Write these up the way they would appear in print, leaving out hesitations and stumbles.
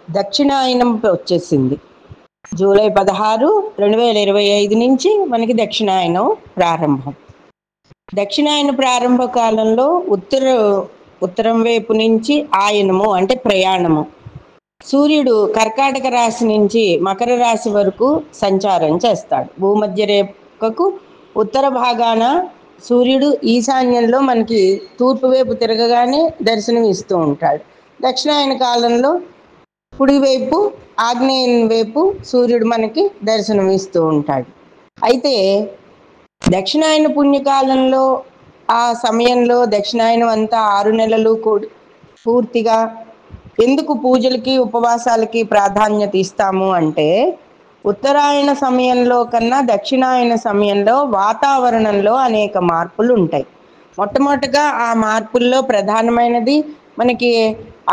దక్షిణాయనం వచ్చేసింది. జూలై 16, 2025 నుంచి మనకి దక్షిణాయనం ప్రారంభం. దక్షిణాయన ప్రారంభ కాలంలో ఉత్తరం వైపు నుంచి ఆయనము అంటే ప్రయాణము. సూర్యుడు కర్కాటక రాశి నుంచి మకర రాశి వరకు సంచారం చేస్తాడు. భూమధ్య రేఖకు ఉత్తర భాగాన సూర్యుడు ఈశాన్యంలో మనకి తూర్పు వైపు తిరగగానే దర్శనం ఇస్తూ ఉంటాడు. దక్షిణాయన కాలంలో కుడివైపు ఆగ్నేయం వైపు సూర్యుడు మనకి దర్శనం ఇస్తూ ఉంటాడు. అయితే దక్షిణాయన పుణ్యకాలంలో ఆ సమయంలో దక్షిణాయనం అంతా 6 నెలలు పూర్తిగా ఎందుకు పూజలకి ఉపవాసాలకి ప్రాధాన్యత ఇస్తాము అంటే, ఉత్తరాయణ సమయంలో కన్నా దక్షిణాయన సమయంలో వాతావరణంలో అనేక మార్పులు ఉంటాయి. మొట్టమొదటిగా ఆ మార్పుల్లో ప్రధానమైనది మనకి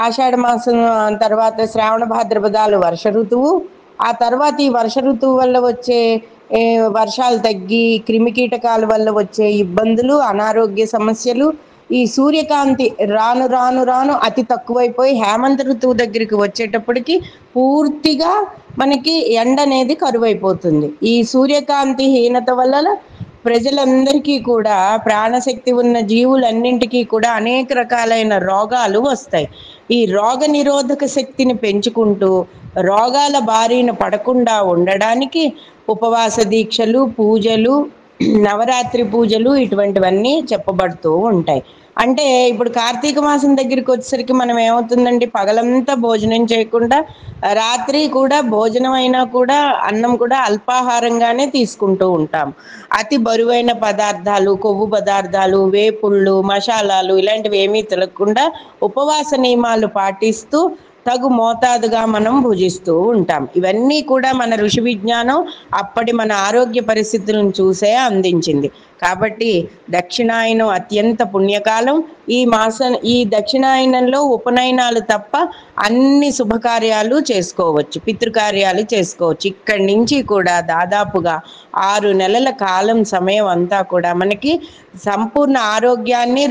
ఆషాఢ మాసం తర్వాత శ్రావణ భాద్రపదాలు వర్ష ఋతువు. ఆ తర్వాత ఈ వర్ష ఋతువు వల్ల వచ్చే వర్షాలు తగ్గి క్రిమికీటకాల వల్ల వచ్చే ఇబ్బందులు, అనారోగ్య సమస్యలు, ఈ సూర్యకాంతి రాను రాను రాను అతి తక్కువైపోయి హేమంత ఋతువు దగ్గరికి వచ్చేటప్పటికి పూర్తిగా మనకి ఎండ అనేది కరువైపోతుంది. ఈ సూర్యకాంతి హీనత వల్ల ప్రజలందరికీ కూడా, ప్రాణశక్తి ఉన్న జీవులన్నింటికీ కూడా అనేక రకాలైన రోగాలు వస్తాయి. ఈ రోగ నిరోధక శక్తిని పెంచుకుంటూ రోగాల బారిన పడకుండా ఉండడానికి ఉపవాస దీక్షలు, పూజలు, నవరాత్రి పూజలు ఇటువంటివన్నీ చెప్పబడుతూ ఉంటాయి. అంటే ఇప్పుడు కార్తీక మాసం దగ్గరికి వచ్చేసరికి మనం ఏమవుతుందండి, పగలంతా భోజనం చేయకుండా రాత్రి కూడా భోజనం అయినా కూడా అన్నం కూడా అల్పాహారంగానే తీసుకుంటూ ఉంటాం. అతి బరువైన పదార్థాలు, కొవ్వు పదార్థాలు, వేపుళ్ళు, మసాలాలు ఇలాంటివి ఏమీ తినకుండా ఉపవాస నియమాలు పాటిస్తూ తగు మోతాదుగా మనం భుజిస్తూ ఉంటాం. ఇవన్నీ కూడా మన ఋషి విజ్ఞానం అప్పటి మన ఆరోగ్య పరిస్థితులను చూసే అందించింది. కాబట్టి దక్షిణాయనం అత్యంత పుణ్యకాలం. ఈ దక్షిణాయనంలో ఉపనయనాలు తప్ప అన్ని శుభకార్యాలు చేసుకోవచ్చు, పితృకార్యాలు చేసుకోవచ్చు. ఇక్కడి నుంచి కూడా దాదాపుగా 6 నెలల కాలం సమయం అంతా కూడా మనకి సంపూర్ణ ఆరోగ్యాన్ని,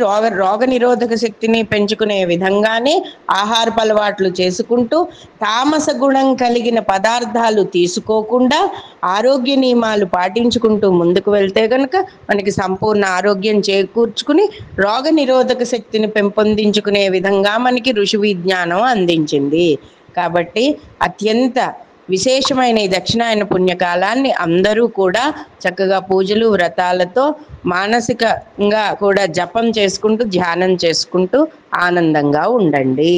రోగ నిరోధక శక్తిని పెంచుకునే విధంగానే ఆహారపు అలవాట్లు చేసుకుంటూ తామస గుణం కలిగిన పదార్థాలు తీసుకోకుండా ఆరోగ్య నియమాలు పాటించుకుంటూ ముందుకు వెళ్తే కనుక మనకి సంపూర్ణ ఆరోగ్యం చేకూర్చుకుని రోగ నిరోధక శక్తిని పెంపొందించుకునే విధంగా మనకి ఋషి విజ్ఞానం అందించింది. కాబట్టి అత్యంత విశేషమైన ఈ దక్షిణాయన పుణ్యకాలాన్ని అందరూ కూడా చక్కగా పూజలు, వ్రతాలతో మానసికంగా కూడా జపం చేసుకుంటూ, ధ్యానం చేసుకుంటూ ఆనందంగా ఉండండి.